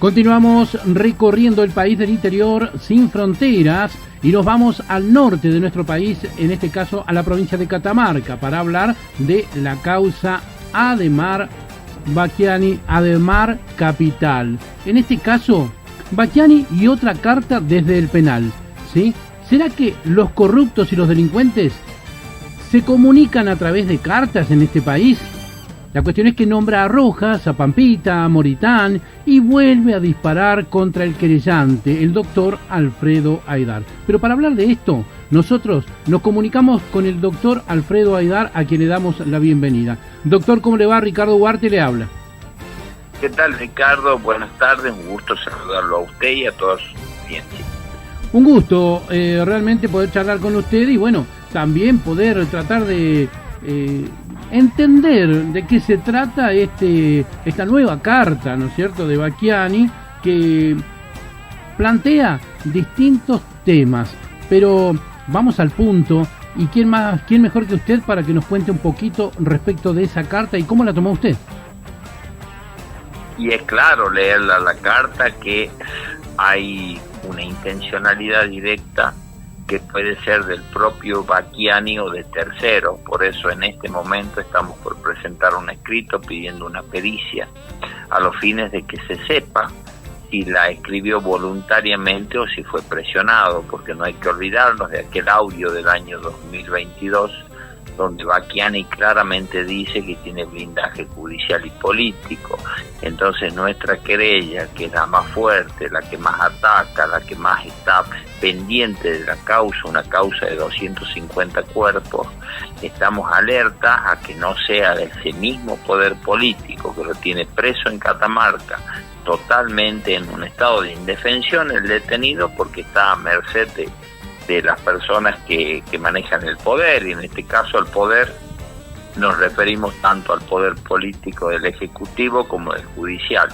Continuamos recorriendo el país del interior sin fronteras y nos vamos al norte de nuestro país, en este caso a la provincia de Catamarca, para hablar de la causa Ademar Bacchiani, Ademar Capital. En este caso, Bacchiani y otra carta desde el penal, ¿sí? ¿Será que los corruptos y los delincuentes se comunican a través de cartas en este país? La cuestión es que nombra a Rojas, a Pampita, a Moritán y vuelve a disparar contra el querellante, el doctor Alfredo Aidar. Pero para hablar de esto, nosotros nos comunicamos con el doctor Alfredo Aidar, a quien le damos la bienvenida. Doctor, ¿cómo le va? Ricardo Huarte le habla. ¿Qué tal, Ricardo? Buenas tardes, un gusto saludarlo a usted y a todos sus clientes. Un gusto realmente poder charlar con usted y bueno, también poder tratar de entender de qué se trata esta nueva carta, ¿no es cierto?, de Bacchiani, que plantea distintos temas, pero vamos al punto. ¿Y quién mejor que usted para que nos cuente un poquito respecto de esa carta y cómo la tomó usted? Y es claro leer la carta que hay una intencionalidad directa que puede ser del propio Bacchiani o de terceros. Por eso en este momento estamos por presentar un escrito pidiendo una pericia a los fines de que se sepa si la escribió voluntariamente o si fue presionado, porque no hay que olvidarnos de aquel audio del año 2022 donde Bacchiani claramente dice que tiene blindaje judicial y político. Entonces nuestra querella, que es la más fuerte, la que más ataca, la que más está pendiente de la causa, una causa de 250 cuerpos, estamos alertas a que no sea de ese mismo poder político que lo tiene preso en Catamarca, totalmente en un estado de indefensión el detenido, porque está a merced de las personas que manejan el poder, y en este caso al poder nos referimos tanto al poder político del Ejecutivo como del Judicial.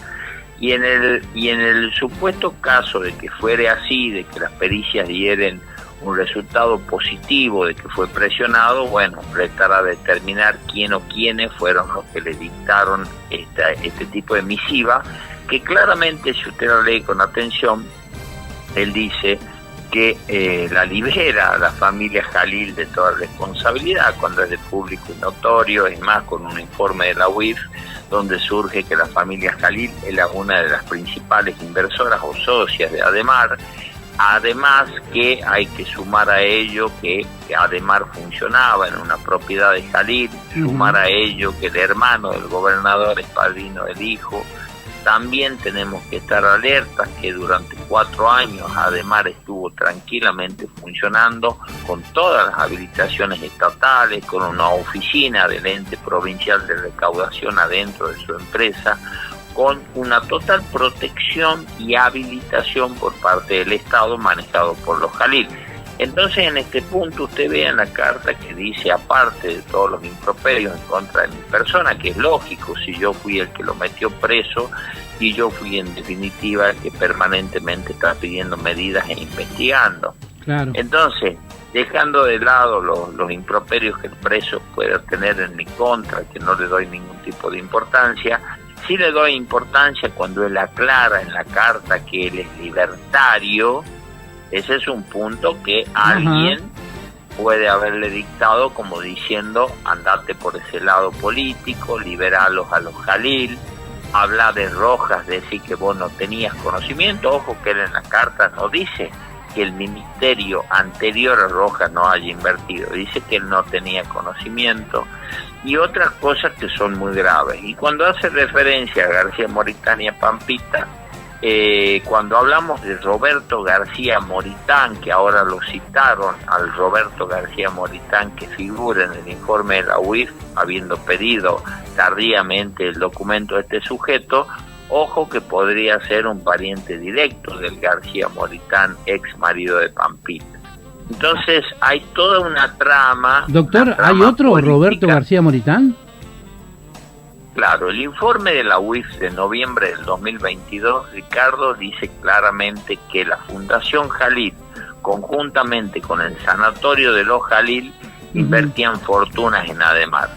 Y en el supuesto caso de que fuere así, de que las pericias dieren un resultado positivo, de que fue presionado, bueno, restará determinar quién o quiénes fueron los que le dictaron este tipo de misiva, que claramente, si usted la lee con atención, él dice que la libera a la familia Jalil de toda responsabilidad cuando es de público y notorio. Es más, con un informe de la UIF donde surge que la familia Jalil era una de las principales inversoras o socias de Ademar. Además que hay que sumar a ello que Ademar funcionaba en una propiedad de Jalil, sumar a ello que el hermano del gobernador es padrino del hijo. También tenemos que estar alertas que durante 4 años Ademar estuvo tranquilamente funcionando con todas las habilitaciones estatales, con una oficina del ente provincial de recaudación adentro de su empresa, con una total protección y habilitación por parte del Estado manejado por los Jalil. Entonces, en este punto usted ve en la carta que dice, aparte de todos los improperios en contra de mi persona, que es lógico si yo fui el que lo metió preso y yo fui en definitiva el que permanentemente está pidiendo medidas e investigando. Claro. Entonces, dejando de lado los improperios que el preso puede tener en mi contra, que no le doy ningún tipo de importancia, sí le doy importancia cuando él aclara en la carta que él es libertario. Ese es un punto que alguien puede haberle dictado como diciendo, andate por ese lado político, liberalos a los Jalil, habla de Rojas, decir que vos no tenías conocimiento. Ojo que él en la carta no dice que el ministerio anterior a Rojas no haya invertido, dice que él no tenía conocimiento, y otras cosas que son muy graves. Y cuando hace referencia a García Moritán y a Pampita, cuando hablamos de Roberto García Moritán, que ahora lo citaron al Roberto García Moritán que figura en el informe de la UIF, habiendo pedido tardíamente el documento de este sujeto, ojo que podría ser un pariente directo del García Moritán, ex marido de Pampita. Entonces hay toda una trama. Doctor, ¿hay otro política. Roberto García Moritán? Claro, el informe de la UIF de noviembre del 2022, Ricardo, dice claramente que la Fundación Jalil, conjuntamente con el Sanatorio de los Jalil, invertían fortunas en Ademar.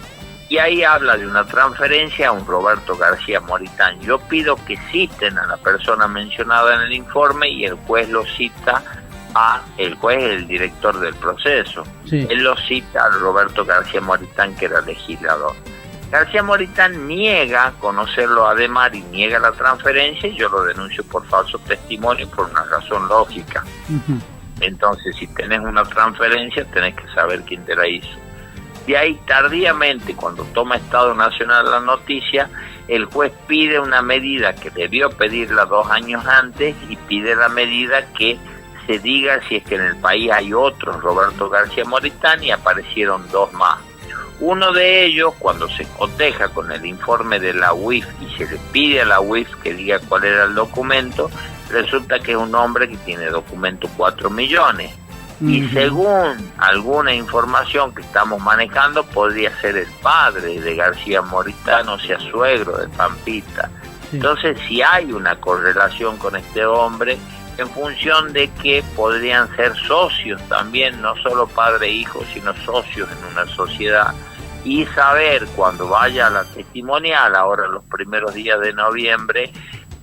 y ahí habla de una transferencia a un Roberto García Moritán. Yo pido que citen a la persona mencionada en el informe y el juez lo cita el juez, el director del proceso. Sí. Él lo cita al Roberto García Moritán, que era legislador. García Moritán niega conocerlo a Ademar y niega la transferencia, y yo lo denuncio por falso testimonio por una razón lógica. Entonces, si tenés una transferencia, tenés que saber quién te la hizo. De ahí, tardíamente, cuando toma Estado Nacional la noticia, el juez pide una medida que debió pedirla 2 años antes, y pide la medida que se diga si es que en el país hay otros Roberto García Moritán, y aparecieron 2 más. Uno de ellos, cuando se coteja con el informe de la UIF y se le pide a la UIF que diga cuál era el documento, resulta que es un hombre que tiene documento 4 millones. Y según alguna información que estamos manejando, podría ser el padre de García Moritán, o sea, suegro de Pampita. Sí. Entonces, si hay una correlación con este hombre, en función de que podrían ser socios también, no solo padre e hijo, sino socios en una sociedad, y saber cuando vaya a la testimonial, ahora los primeros días de noviembre,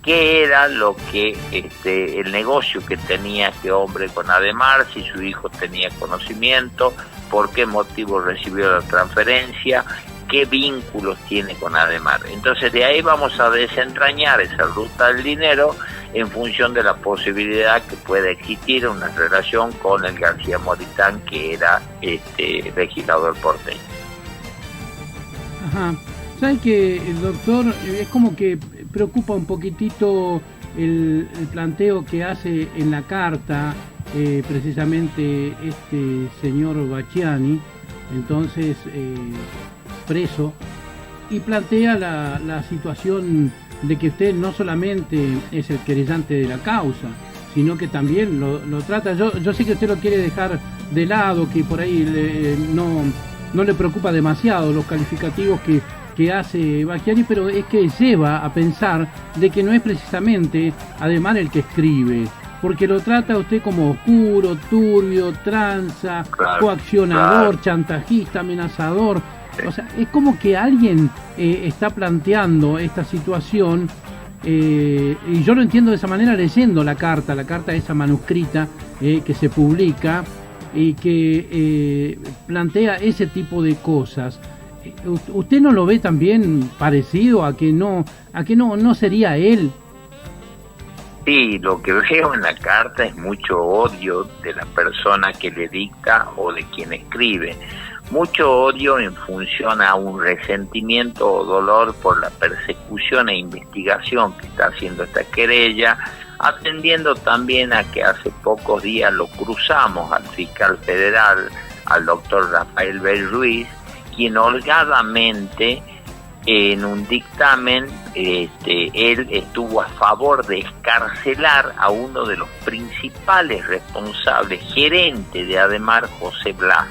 qué era lo que el negocio que tenía este hombre con Ademar, si su hijo tenía conocimiento, por qué motivo recibió la transferencia, qué vínculos tiene con Ademar. Entonces de ahí vamos a desentrañar esa ruta del dinero en función de la posibilidad que pueda existir una relación con el García Moritán, que era legislador porteño. Ajá. ¿Sabe que el doctor es como que preocupa un poquitito el planteo que hace en la carta precisamente este señor Bacchiani, entonces preso, y plantea la situación de que usted no solamente es el querellante de la causa, sino que también lo trata? Yo sé que usted lo quiere dejar de lado, que por ahí no le preocupa demasiado los calificativos que hace Bacchiani, pero es que lleva a pensar de que no es precisamente Ademar el que escribe, porque lo trata usted como oscuro, turbio, tranza, coaccionador, chantajista, amenazador. O sea, es como que alguien está planteando esta situación, y yo lo entiendo de esa manera leyendo la carta esa manuscrita que se publica y que plantea ese tipo de cosas. ¿Usted no lo ve también parecido a que no sería él? Sí, lo que veo en la carta es mucho odio de la persona que le dicta o de quien escribe. Mucho odio en función a un resentimiento o dolor por la persecución e investigación que está haciendo esta querella, atendiendo también a que hace pocos días lo cruzamos al fiscal federal, al doctor Rafael Bell Ruiz, quien holgadamente en un dictamen él estuvo a favor de excarcelar a uno de los principales responsables, gerente de Ademar, José Blas.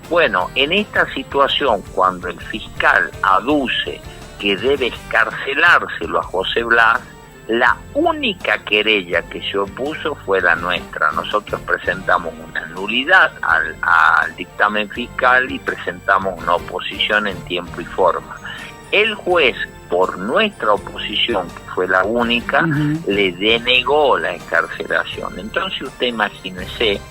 Bueno, en esta situación, cuando el fiscal aduce que debe excarcelárselo a José Blas, la única querella que se opuso fue la nuestra. Nosotros presentamos una nulidad al dictamen fiscal y presentamos una oposición en tiempo y forma. El juez, por nuestra oposición, que fue la única, le denegó la excarcelación. Entonces usted imagínese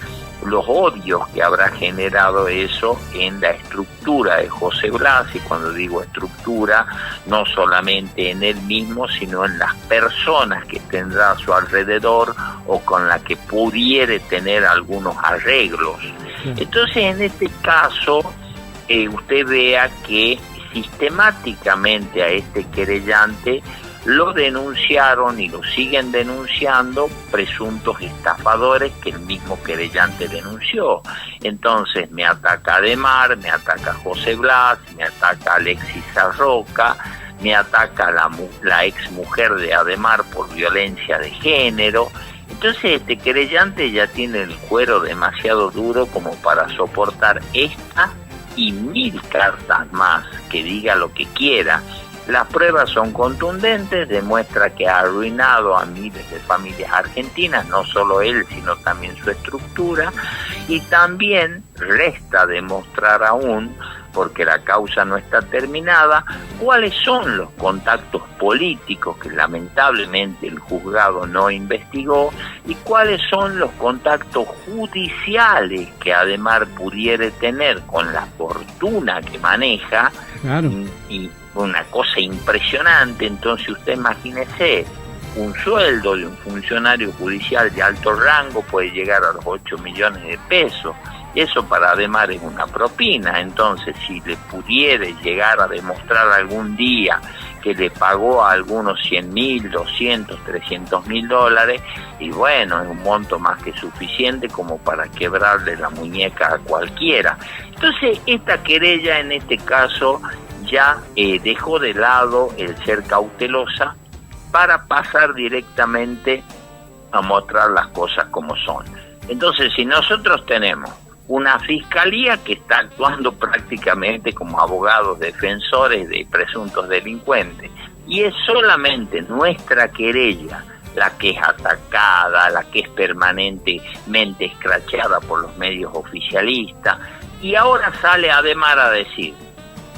los odios que habrá generado eso en la estructura de José Blas, y cuando digo estructura, no solamente en él mismo, sino en las personas que tendrá a su alrededor o con las que pudiere tener algunos arreglos. Entonces, en este caso, usted vea que sistemáticamente a este querellante lo denunciaron y lo siguen denunciando presuntos estafadores que el mismo querellante denunció. Entonces me ataca Ademar, me ataca José Blas, me ataca Alexis Sarroca, me ataca la ex mujer de Ademar por violencia de género. Entonces este querellante ya tiene el cuero demasiado duro como para soportar esta y 1000 cartas más, que diga lo que quiera. Las pruebas son contundentes, demuestra que ha arruinado a miles de familias argentinas, no solo él, sino también su estructura, y también resta demostrar aún porque la causa no está terminada, cuáles son los contactos políticos que lamentablemente el juzgado no investigó y cuáles son los contactos judiciales que Ademar pudiera tener con la fortuna que maneja. Claro. Y una cosa impresionante. Entonces usted imagínese, un sueldo de un funcionario judicial de alto rango puede llegar a los 8 millones de pesos. Eso para Ademar es una propina. Entonces, si le pudiera llegar a demostrar algún día que le pagó a algunos 100.000, 200, 300.000 dólares, y bueno, es un monto más que suficiente como para quebrarle la muñeca a cualquiera. Entonces, esta querella en este caso ya dejó de lado el ser cautelosa para pasar directamente a mostrar las cosas como son. Entonces, si nosotros tenemos una fiscalía que está actuando prácticamente como abogados defensores de presuntos delincuentes, y es solamente nuestra querella la que es atacada, la que es permanentemente escrachada por los medios oficialistas, y ahora sale Ademar a decir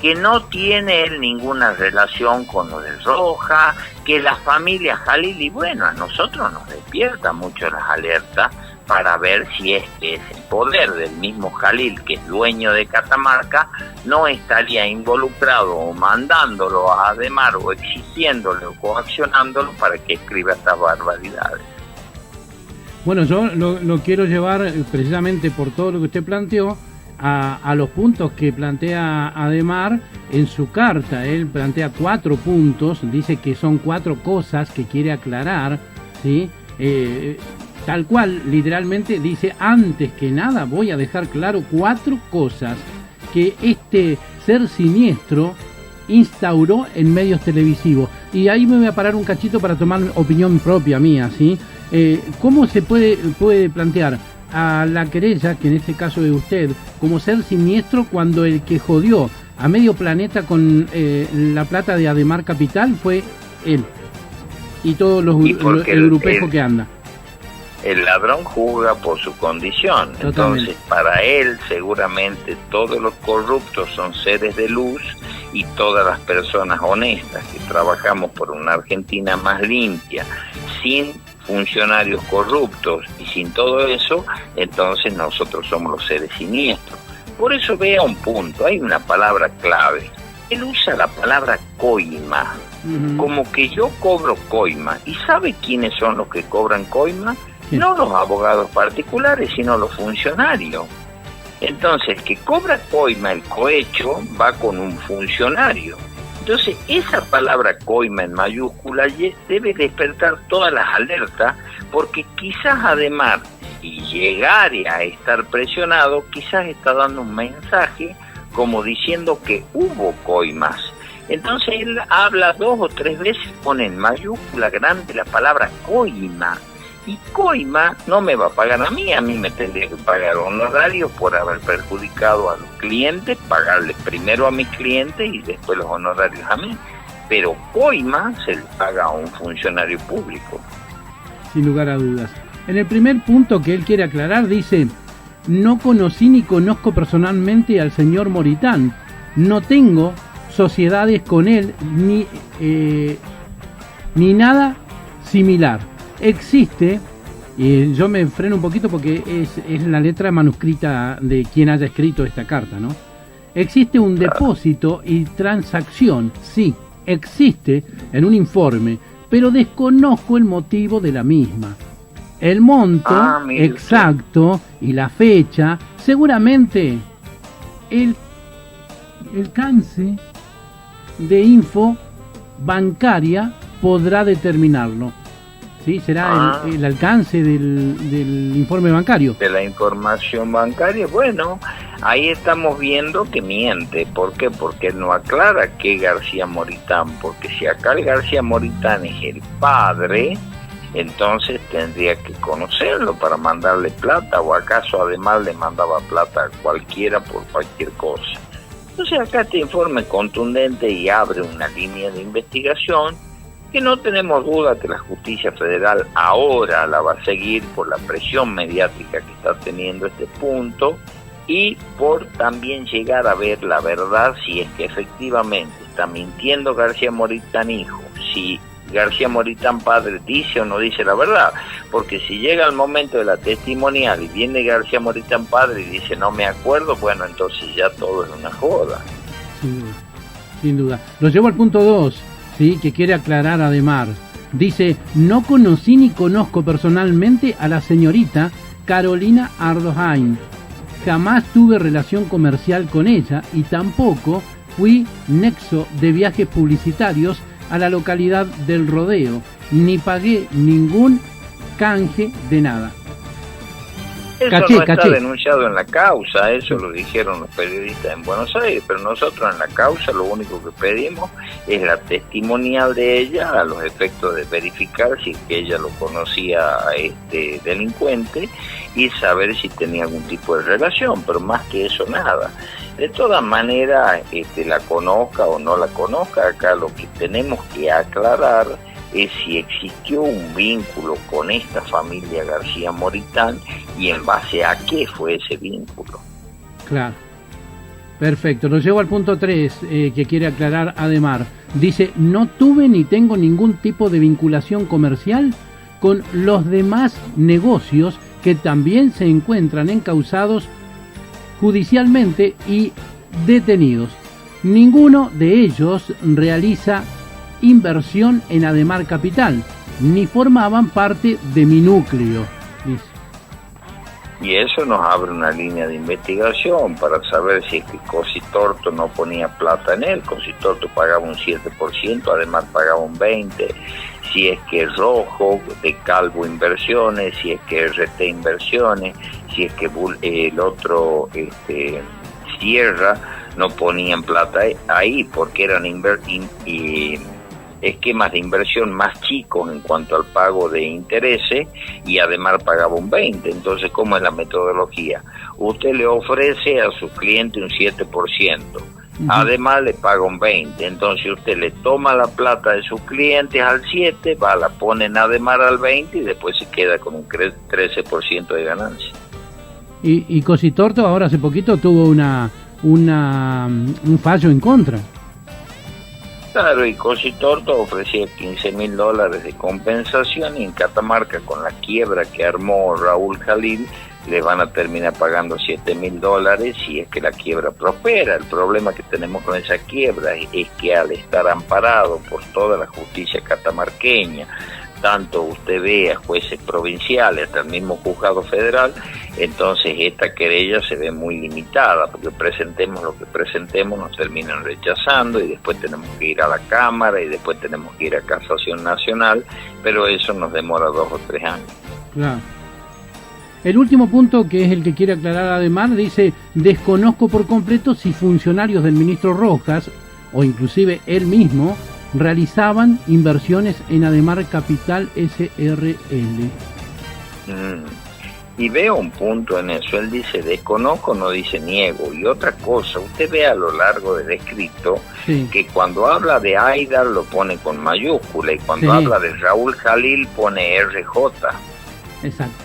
que no tiene él ninguna relación con lo de Roja, que la familia Jalil, y bueno, a nosotros nos despierta mucho las alertas para ver si es que el poder del mismo Jalil, que es dueño de Catamarca, no estaría involucrado o mandándolo a Ademar o exigiéndole o coaccionándolo para que escriba estas barbaridades. Bueno, yo lo quiero llevar precisamente por todo lo que usted planteó a los puntos que plantea Ademar en su carta. Él plantea 4 puntos, dice que son 4 cosas que quiere aclarar, ¿sí? Tal cual, literalmente dice: antes que nada voy a dejar claro 4 cosas que este ser siniestro instauró en medios televisivos. Y ahí me voy a parar un cachito para tomar opinión propia mía, ¿sí? ¿Cómo se puede plantear a la querella, que en este caso es usted, como ser siniestro cuando el que jodió a medio planeta con la plata de Ademar Capital fue él y todos el grupejo que anda? El ladrón juzga por su condición. Totalmente. Entonces, para él seguramente todos los corruptos son seres de luz, y todas las personas honestas que trabajamos por una Argentina más limpia, sin funcionarios corruptos y sin todo eso, entonces nosotros somos los seres siniestros. Por eso vea un punto, hay una palabra clave. Él usa la palabra coima, como que yo cobro coima. ¿Y sabe quiénes son los que cobran coima? Sí. No los abogados particulares, sino los funcionarios. Entonces, que cobra coima, el cohecho, va con un funcionario. Entonces, esa palabra coima en mayúscula debe despertar todas las alertas, porque quizás además, si llegare a estar presionado, quizás está dando un mensaje como diciendo que hubo coimas. Entonces, él habla 2 o 3 veces, pone en mayúscula grande la palabra coima. Y coima no me va a pagar a mí me tendría que pagar honorarios por haber perjudicado a los clientes, pagarles primero a mis clientes y después los honorarios a mí. Pero coima se le paga a un funcionario público. Sin lugar a dudas. En el primer punto que él quiere aclarar dice: no conocí ni conozco personalmente al señor Moritán, no tengo sociedades con él ni nada similar. Existe, y yo me freno un poquito porque es la letra manuscrita de quien haya escrito esta carta, ¿no? Existe un depósito y transacción, sí, existe en un informe, pero desconozco el motivo de la misma. El monto exacto y la fecha, seguramente el alcance de info bancaria podrá determinarlo. Sí, será el alcance del informe bancario. De la información bancaria, bueno, ahí estamos viendo que miente. ¿Por qué? Porque él no aclara que García Moritán, porque si acá el García Moritán es el padre, entonces tendría que conocerlo para mandarle plata, o acaso además le mandaba plata a cualquiera por cualquier cosa. Entonces acá este informe contundente y abre una línea de investigación que no tenemos duda que la justicia federal ahora la va a seguir por la presión mediática que está teniendo este punto, y por también llegar a ver la verdad, si es que efectivamente está mintiendo García Moritán hijo, si García Moritán padre dice o no dice la verdad, porque si llega el momento de la testimonial y viene García Moritán padre y dice no me acuerdo, bueno, entonces ya todo es una joda. Sin duda, sin duda. Lo llevo al punto 2, ¿sí? Que quiere aclarar Ademar. Dice, no conocí ni conozco personalmente a la señorita Carolina Ardohain. Jamás tuve relación comercial con ella y tampoco fui nexo de viajes publicitarios a la localidad del Rodeo, ni pagué ningún canje de nada. Eso no está denunciado en la causa, eso lo dijeron los periodistas en Buenos Aires, pero nosotros en la causa lo único que pedimos es la testimonial de ella a los efectos de verificar si es que ella lo conocía a este delincuente y saber si tenía algún tipo de relación, pero más que eso nada. De todas maneras, la conozca o no la conozca, acá lo que tenemos que aclarar es si existió un vínculo con esta familia García Moritán y en base a qué fue ese vínculo. Claro. Perfecto. Lo llevo al punto 3 que quiere aclarar Ademar. Dice, no tuve ni tengo ningún tipo de vinculación comercial con los demás negocios que también se encuentran encausados judicialmente y detenidos. Ninguno de ellos realiza inversión en Ademar Capital, ni formaban parte de mi núcleo. Dice. Y eso nos abre una línea de investigación para saber si es que Cositorto no ponía plata en él. Cositorto pagaba un 7%, Ademar pagaba un 20%. Si es que Rojo de Calvo Inversiones, si es que RT Inversiones, si es que el otro Sierra no ponían plata ahí porque eran esquemas de inversión más chicos en cuanto al pago de intereses y además pagaba un 20%. Entonces, ¿cómo es la metodología? Usted le ofrece a su cliente un 7%, además le paga un 20%. Entonces usted le toma la plata de sus clientes al 7%, la pone en además al 20% y después se queda con un 13% de ganancia. Y Cositorto ahora hace poquito tuvo un fallo en contra. Claro, y Cositorto ofrecía $15.000 de compensación y en Catamarca, con la quiebra que armó Raúl Jalil, le van a terminar pagando $7.000 si es que la quiebra prospera. El problema que tenemos con esa quiebra es que al estar amparado por toda la justicia catamarqueña, tanto usted ve a jueces provinciales hasta el mismo juzgado federal, entonces esta querella se ve muy limitada, porque presentemos lo que presentemos nos terminan rechazando y después tenemos que ir a la Cámara y después tenemos que ir a Casación Nacional, pero eso nos demora 2 o 3 años. Claro. El último punto, que es el que quiere aclarar Ademar, dice, desconozco por completo si funcionarios del ministro Rojas, o inclusive él mismo, realizaban inversiones en Ademar Capital SRL. Y veo un punto en eso, él dice desconozco, no dice niego. Y otra cosa, usted ve a lo largo del escrito que cuando habla de Aidar lo pone con mayúscula y cuando habla de Raúl Jalil pone RJ. Exacto.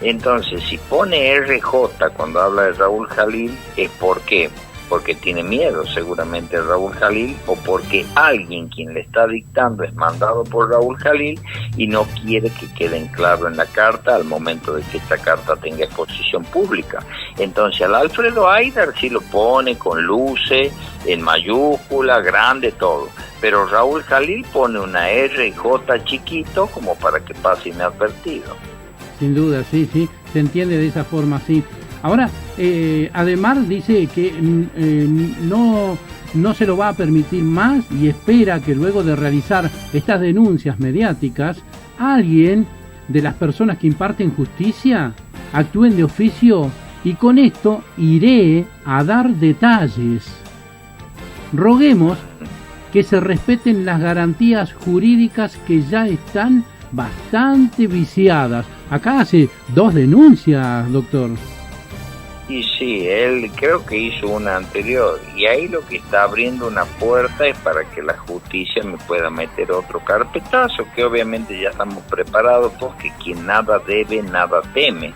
Entonces, si pone RJ cuando habla de Raúl Jalil, ¿es por qué? Porque tiene miedo seguramente Raúl Jalil o porque alguien quien le está dictando es mandado por Raúl Jalil y no quiere que queden claro en la carta al momento de que esta carta tenga exposición pública. Entonces al Alfredo Aidar sí lo pone con luces, en mayúscula, grande, todo. Pero Raúl Jalil pone una RJ chiquito como para que pase inadvertido. Sin duda, sí, se entiende de esa forma, sí. Ahora, Ademar dice que no se lo va a permitir más y espera que luego de realizar estas denuncias mediáticas, alguien de las personas que imparten justicia actúen de oficio y con esto iré a dar detalles. Roguemos que se respeten las garantías jurídicas que ya están bastante viciadas. Acá hace 2 denuncias, doctor. Y sí, él creo que hizo una anterior y ahí lo que está abriendo una puerta es para que la justicia me pueda meter otro carpetazo, que obviamente ya estamos preparados porque quien nada debe, nada teme.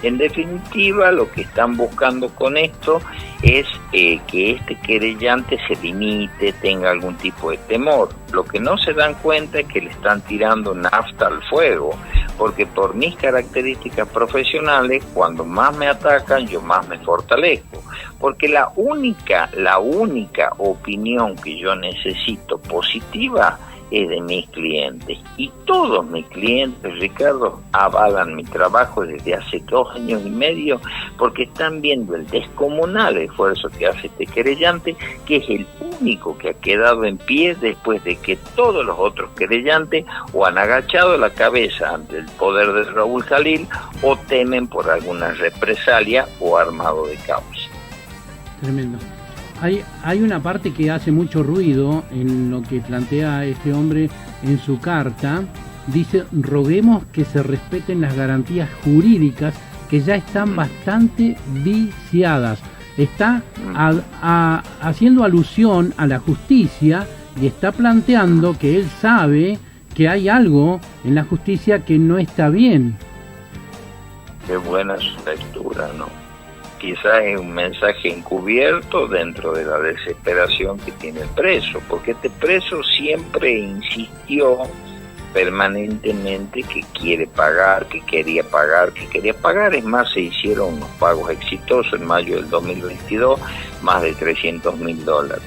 En definitiva, lo que están buscando con esto es que este querellante se limite, tenga algún tipo de temor. Lo que no se dan cuenta es que le están tirando nafta al fuego, porque por mis características profesionales, cuando más me atacan, yo más me fortalezco. Porque la única opinión que yo necesito positiva es de mis clientes, y todos mis clientes, Ricardo, avalan mi trabajo desde hace 2 años y medio, porque están viendo el descomunal esfuerzo que hace este querellante, que es el único que ha quedado en pie después de que todos los otros querellantes o han agachado la cabeza ante el poder de Raúl Jalil o temen por alguna represalia o armado de causa. Tremendo. Hay una parte que hace mucho ruido en lo que plantea este hombre en su carta. Dice: roguemos que se respeten las garantías jurídicas que ya están bastante viciadas. Está haciendo alusión a la justicia y está planteando que él sabe que hay algo en la justicia que no está bien. Qué buena su lectura, ¿no? Quizás es un mensaje encubierto dentro de la desesperación que tiene el preso, porque este preso siempre insistió permanentemente que quiere pagar, que quería pagar, es más, se hicieron unos pagos exitosos en mayo del 2022, más de $300.000.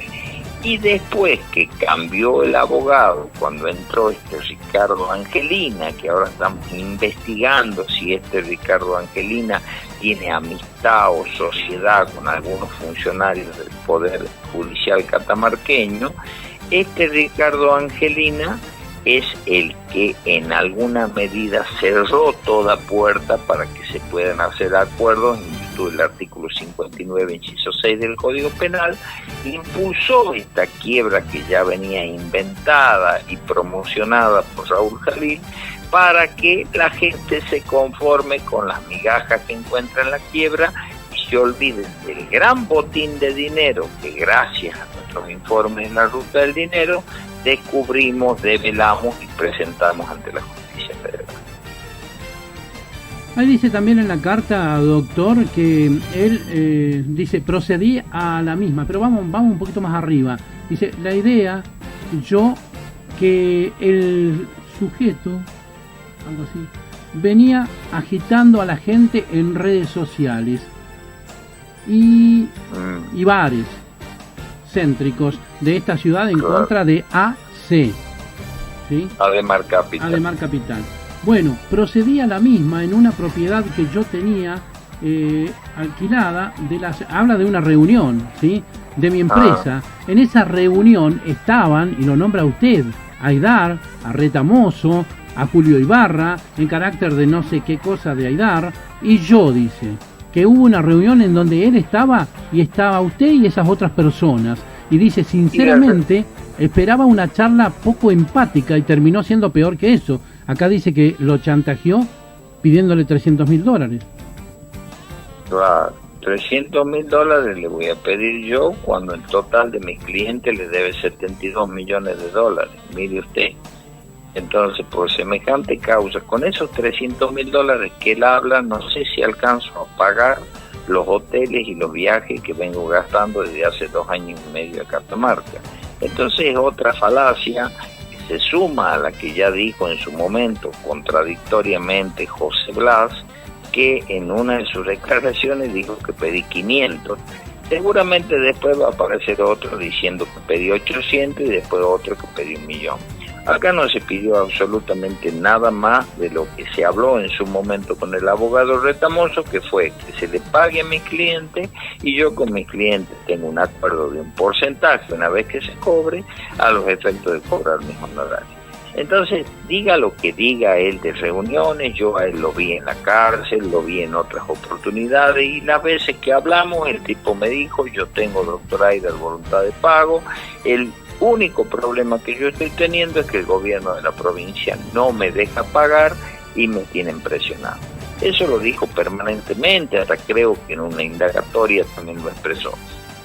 Y después que cambió el abogado, cuando entró este Ricardo Angelina, que ahora estamos investigando si este Ricardo Angelina tiene amistad o sociedad con algunos funcionarios del Poder Judicial catamarqueño, este Ricardo Angelina es el que en alguna medida cerró toda puerta para que se puedan hacer acuerdos en virtud del artículo 59, inciso 6 del Código Penal, impulsó esta quiebra que ya venía inventada y promocionada por Raúl Jalil, para que la gente se conforme con las migajas que encuentra en la quiebra y se olviden del gran botín de dinero que, gracias a nuestros informes en la ruta del dinero, descubrimos, develamos y presentamos ante la justicia federal. Ahí dice también en la carta, doctor, que él dice: procedí a la misma, pero vamos un poquito más arriba. Dice: la idea, que el sujeto, algo así, venía agitando a la gente en redes sociales y bares céntricos de esta ciudad en contra de AC, ¿sí? Ademar Capital. Bueno, procedí a la misma en una propiedad que yo tenía alquilada. Habla de una reunión, ¿sí?, de mi empresa. En esa reunión estaban, y lo nombra usted, Aidar, a Retamoso, a Julio Ibarra, en carácter de no sé qué cosa de Aidar, y yo, dice, que hubo una reunión en donde él estaba y estaba usted y esas otras personas. Y dice: sinceramente, esperaba una charla poco empática y terminó siendo peor que eso. Acá dice que lo chantajeó pidiéndole $300.000. Claro, $300.000 le voy a pedir yo cuando el total de mis clientes le debe $72 millones. Mire usted. Entonces, por semejante causa, con esos $300.000 que él habla, no sé si alcanzo a pagar los hoteles y los viajes que vengo gastando desde hace 2 años y medio a Catamarca. Entonces es otra falacia que se suma a la que ya dijo en su momento contradictoriamente José Blas, que en una de sus declaraciones dijo que pedí 500. Seguramente después va a aparecer otro diciendo que pedí 800 y después otro que pedí 1 millón. Acá no se pidió absolutamente nada más de lo que se habló en su momento con el abogado Retamoso, que fue que se le pague a mis clientes y yo con mis clientes tengo un acuerdo de un porcentaje una vez que se cobre a los efectos de cobrar mis honorarios. Entonces, diga lo que diga él de reuniones, yo a él lo vi en la cárcel, lo vi en otras oportunidades y las veces que hablamos el tipo me dijo: yo tengo, doctor Aidar, voluntad de pago. El único problema que yo estoy teniendo es que el gobierno de la provincia no me deja pagar y me tienen presionado. Eso lo dijo permanentemente, hasta creo que en una indagatoria también lo expresó.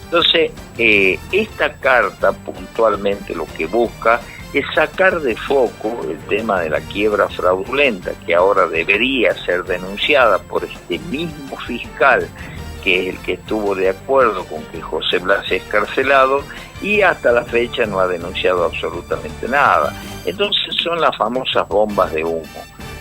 Entonces, esta carta puntualmente lo que busca es sacar de foco el tema de la quiebra fraudulenta, que ahora debería ser denunciada por este mismo fiscal, que es el que estuvo de acuerdo con que José Blas es excarcelado, y hasta la fecha no ha denunciado absolutamente nada. Entonces son las famosas bombas de humo.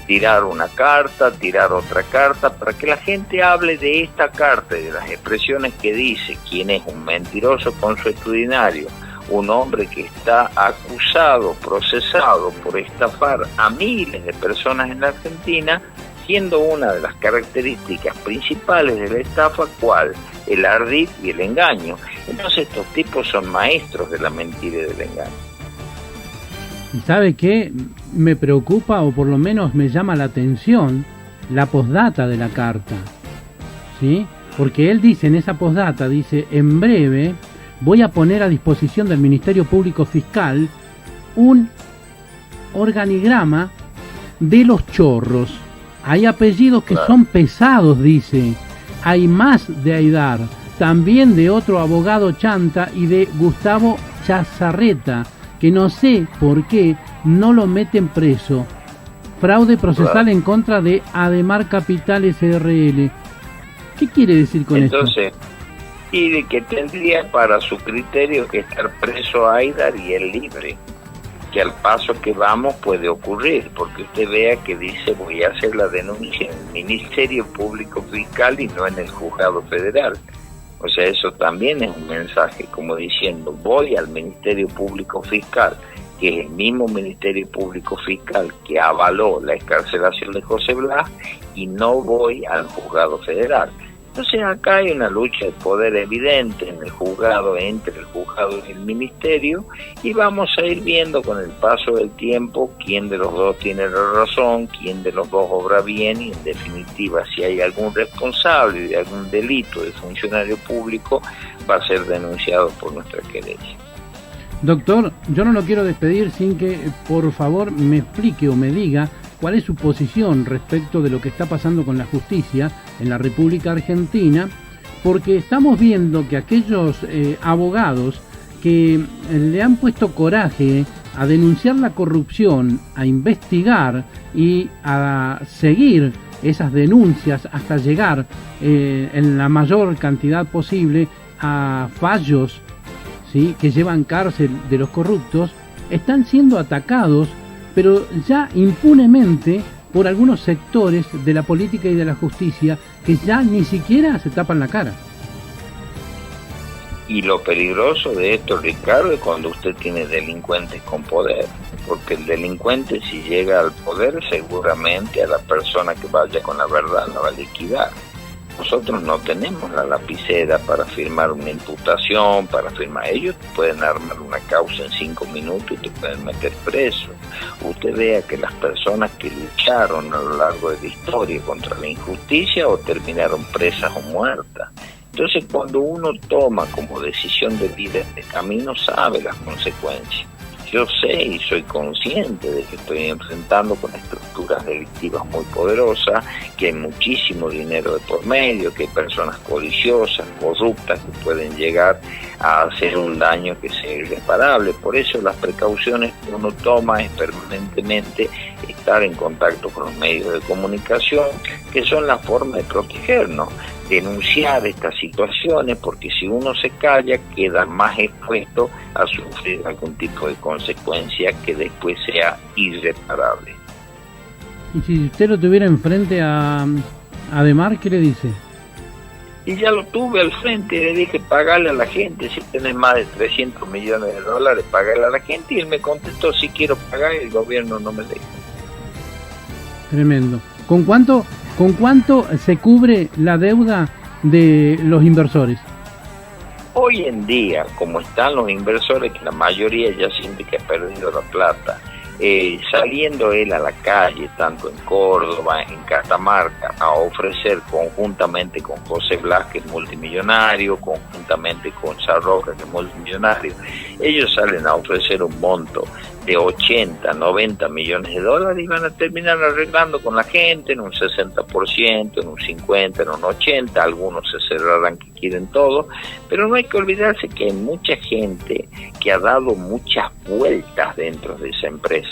Tirar una carta, tirar otra carta, para que la gente hable de esta carta y de las expresiones que dice quién es un mentiroso consuetudinario, un hombre que está acusado, procesado por estafar a miles de personas en la Argentina, siendo una de las características principales de la estafa, ¿cuál? El ardid y el engaño. Entonces estos tipos son maestros de la mentira y del engaño. ¿Y sabe qué? Me preocupa, o por lo menos me llama la atención, la postdata de la carta, ¿sí? Porque él dice en esa postdata, dice, en breve voy a poner a disposición del Ministerio Público Fiscal un organigrama de los chorros. Hay apellidos que son pesados, dice. Hay más de Aidar, también de otro abogado chanta y de Gustavo Chazarreta, que no sé por qué no lo meten preso. Fraude procesal en contra de Ademar Capital SRL. ¿Qué quiere decir con esto? Entonces, y de que tendría para su criterio que estar preso Aidar y él libre, que al paso que vamos puede ocurrir, porque usted vea que dice voy a hacer la denuncia en el Ministerio Público Fiscal y no en el Juzgado Federal. O sea, eso también es un mensaje como diciendo voy al Ministerio Público Fiscal, que es el mismo Ministerio Público Fiscal que avaló la excarcelación de José Blas, y no voy al Juzgado Federal. Entonces acá hay una lucha de poder evidente en el juzgado, entre el juzgado y el ministerio, y vamos a ir viendo con el paso del tiempo quién de los dos tiene la razón, quién de los dos obra bien, y en definitiva si hay algún responsable de algún delito de funcionario público va a ser denunciado por nuestra querella. Doctor, yo no lo quiero despedir sin que por favor me explique o me diga cuál es su posición respecto de lo que está pasando con la justicia en la República Argentina, porque estamos viendo que aquellos abogados que le han puesto coraje a denunciar la corrupción, a investigar y a seguir esas denuncias hasta llegar en la mayor cantidad posible a fallos, ¿sí?, que llevan cárcel de los corruptos, están siendo atacados, pero ya impunemente, por algunos sectores de la política y de la justicia que ya ni siquiera se tapan la cara. Y lo peligroso de esto, Ricardo, es cuando usted tiene delincuentes con poder, porque el delincuente, si llega al poder, seguramente a la persona que vaya con la verdad la va a liquidar. Nosotros no tenemos la lapicera para firmar una imputación, para firmar. Ellos pueden armar una causa en 5 minutos y te pueden meter preso. Usted vea que las personas que lucharon a lo largo de la historia contra la injusticia o terminaron presas o muertas. Entonces, cuando uno toma como decisión de vida este camino, sabe las consecuencias. Yo sé y soy consciente de que estoy enfrentando con estructuras delictivas muy poderosas, que hay muchísimo dinero de por medio, que hay personas codiciosas, corruptas, que pueden llegar a hacer un daño que sea irreparable. Por eso las precauciones que uno toma es permanentemente estar en contacto con los medios de comunicación, que son la forma de protegernos, denunciar estas situaciones, porque si uno se calla queda más expuesto a sufrir algún tipo de consecuencia que después sea irreparable. Y si usted lo tuviera enfrente a Ademar, ¿qué le dice? Y ya lo tuve al frente, le dije pagarle a la gente, si tenés más de 300 millones de dólares, pagarle a la gente, y él me contestó si quiero pagar y el gobierno no me deja. Tremendo. ¿Con cuánto se cubre la deuda de los inversores? Hoy en día, como están los inversores, que la mayoría ya siente que ha perdido la plata, saliendo él a la calle, tanto en Córdoba, en Catamarca, a ofrecer conjuntamente con José Blas, que es multimillonario, conjuntamente con Sarroca, que es multimillonario, ellos salen a ofrecer un monto de 80, 90 millones de dólares y van a terminar arreglando con la gente en un 60%, en un 50%, en un 80%, algunos se cerrarán que quieren todo, pero no hay que olvidarse que hay mucha gente que ha dado muchas vueltas dentro de esa empresa.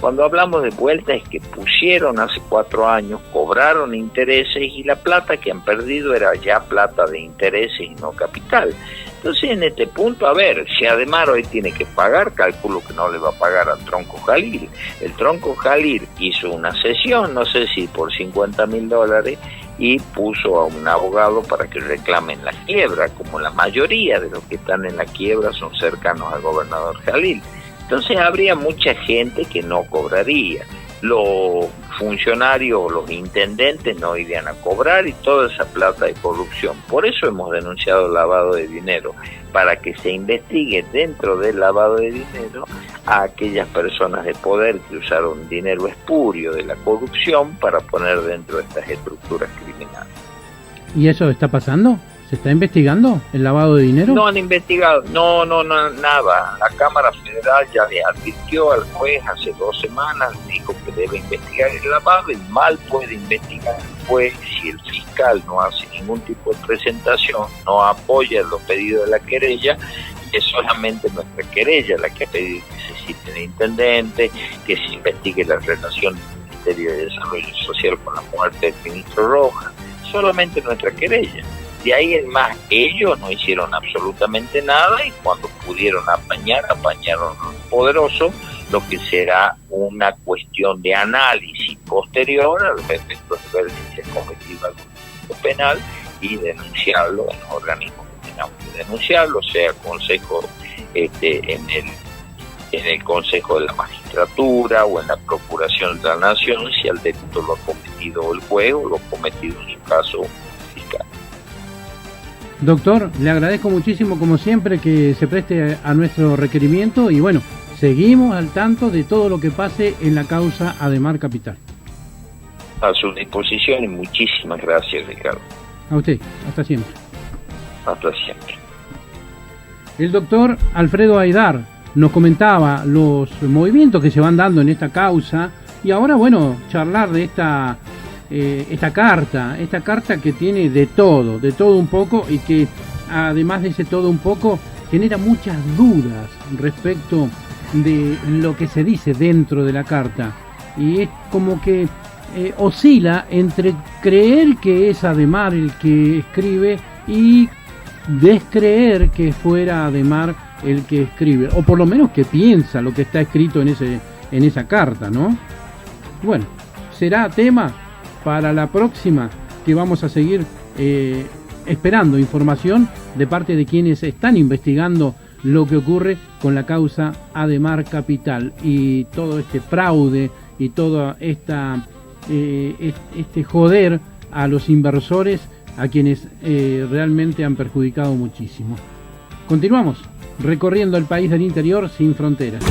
Cuando hablamos de vueltas es que pusieron hace 4 años, cobraron intereses y la plata que han perdido era ya plata de intereses y no capital. Entonces en este punto, a ver, si Ademar hoy tiene que pagar, calculo que no le va a pagar al Tronco Jalil. El Tronco Jalil hizo una sesión, no sé si por $50.000, y puso a un abogado para que reclamen la quiebra, como la mayoría de los que están en la quiebra son cercanos al gobernador Jalil. Entonces habría mucha gente que no cobraría. Los funcionarios, los intendentes no irían a cobrar y toda esa plata de corrupción. Por eso hemos denunciado el lavado de dinero, para que se investigue dentro del lavado de dinero a aquellas personas de poder que usaron dinero espurio de la corrupción para poner dentro de estas estructuras criminales. ¿Y eso está pasando? ¿Se está investigando el lavado de dinero? No han investigado, no, nada. La Cámara Federal ya le advirtió al juez hace 2 semanas, dijo que debe investigar el lavado, y mal puede investigar el juez si el fiscal no hace ningún tipo de presentación, no apoya los pedidos de la querella, y es solamente nuestra querella la que ha pedido que se cite el intendente, que se investigue la relación del Ministerio de Desarrollo Social con la muerte del ministro Rojas, solamente nuestra querella. De ahí en más, ellos no hicieron absolutamente nada y cuando pudieron apañaron a los poderosos, lo que será una cuestión de análisis posterior a los efectos de ver si se ha cometido algún delito penal y denunciarlo en los organismos que tengamos que denunciarlo, sea consejo en el Consejo de la Magistratura o en la Procuración de la Nación, si el delito lo ha cometido el juez o lo ha cometido en su caso fiscal. Doctor, le agradezco muchísimo como siempre que se preste a nuestro requerimiento y bueno, seguimos al tanto de todo lo que pase en la causa Ademar Capital. A su disposición y muchísimas gracias, Ricardo. A usted, hasta siempre. Hasta siempre. El doctor Alfredo Aidar nos comentaba los movimientos que se van dando en esta causa y ahora, bueno, charlar de esta carta que tiene de todo un poco y que además de ese todo un poco genera muchas dudas respecto de lo que se dice dentro de la carta y es como que oscila entre creer que es Ademar el que escribe y descreer que fuera Ademar el que escribe, o por lo menos que piensa lo que está escrito en esa carta, ¿no? Bueno, será tema para la próxima, que vamos a seguir esperando información de parte de quienes están investigando lo que ocurre con la causa Ademar Capital y todo este fraude y todo este joder a los inversores, a quienes realmente han perjudicado muchísimo. Continuamos recorriendo el país del interior sin fronteras.